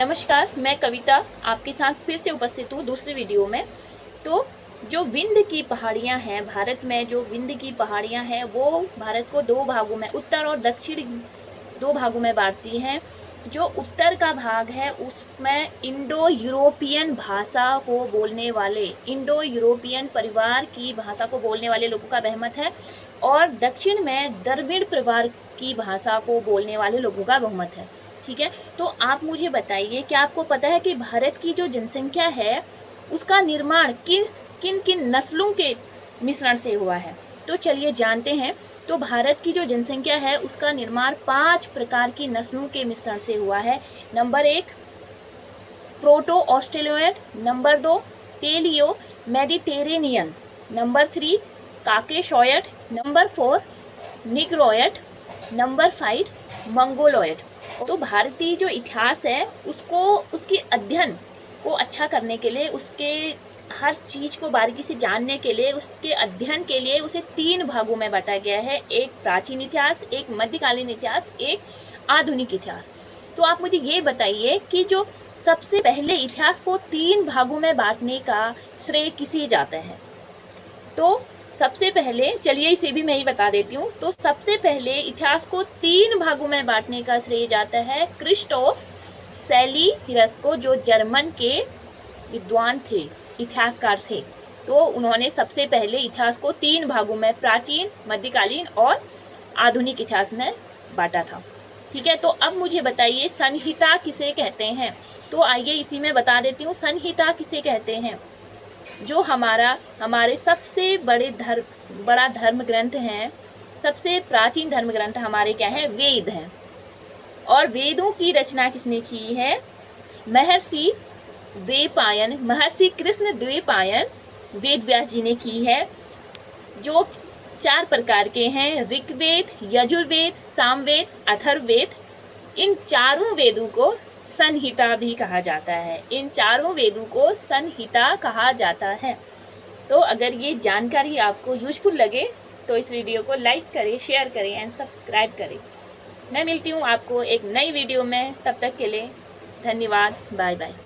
नमस्कार, मैं कविता आपके साथ फिर से उपस्थित हूँ दूसरी वीडियो में। तो जो विंध्य की पहाड़ियाँ हैं, भारत में जो विंध्य की पहाड़ियाँ हैं वो भारत को दो भागों में, उत्तर और दक्षिण दो भागों में बांटती हैं। जो उत्तर का भाग है उसमें इंडो यूरोपियन भाषा को बोलने वाले, इंडो यूरोपियन परिवार की भाषा को बोलने वाले लोगों का बहुमत है, और दक्षिण में द्रविड़ परिवार की भाषा को बोलने वाले लोगों का बहुमत है। ठीक है, तो आप मुझे बताइए, क्या आपको पता है कि भारत की जो जनसंख्या है उसका निर्माण किन किन नस्लों के मिश्रण से हुआ है? तो चलिए जानते हैं। तो भारत की जो जनसंख्या है उसका निर्माण 5 प्रकार की नस्लों के मिश्रण से हुआ है। Number 1 proto Australoid, number 2 paleo Mediterranean, number 3 Caucasoid, number 4 Negroid, number 5 Mongoloid. तो भारतीय जो इतिहास है उसको, उसके अध्ययन को अच्छा करने के लिए, उसके हर चीज़ को बारीकी से जानने के लिए, उसके अध्ययन के लिए उसे 3 भागों में बांटा गया है। एक प्राचीन इतिहास, एक मध्यकालीन इतिहास, एक आधुनिक इतिहास। तो आप मुझे ये बताइए कि जो सबसे पहले इतिहास को 3 भागों में बांटने का श्रेय किसे जाता है? तो सबसे पहले, चलिए इसे भी मैं ही बता देती हूँ। तो सबसे पहले इतिहास को 3 भागों में बांटने का श्रेय जाता है क्रिस्टोफ सेलियस को, जो जर्मन के विद्वान थे, इतिहासकार थे। तो उन्होंने सबसे पहले इतिहास को 3 भागों में, प्राचीन, मध्यकालीन और आधुनिक इतिहास में बांटा था। ठीक है, तो अब मुझे बताइए संहिता किसे कहते हैं? तो आइए इसी में बता देती हूँ संहिता किसे कहते हैं। जो हमारे सबसे बड़ा धर्म ग्रंथ है, सबसे प्राचीन धर्म ग्रंथ हमारे क्या है? वेद हैं। और वेदों की रचना किसने की है? महर्षि द्वैपायन, महर्षि कृष्ण द्वैपायन वेद व्यास जी ने की है, जो 4 प्रकार के हैं: ऋग्वेद, यजुर्वेद, सामवेद, अथर्ववेद। इन चारों वेदों को संहिता भी कहा जाता है। इन चारों वेदों को संहिता कहा जाता है। तो अगर ये जानकारी आपको यूजफुल लगे तो इस वीडियो को लाइक करें, शेयर करें एंड सब्सक्राइब करें। मैं मिलती हूँ आपको एक नई वीडियो में, तब तक के लिए धन्यवाद, बाय बाय।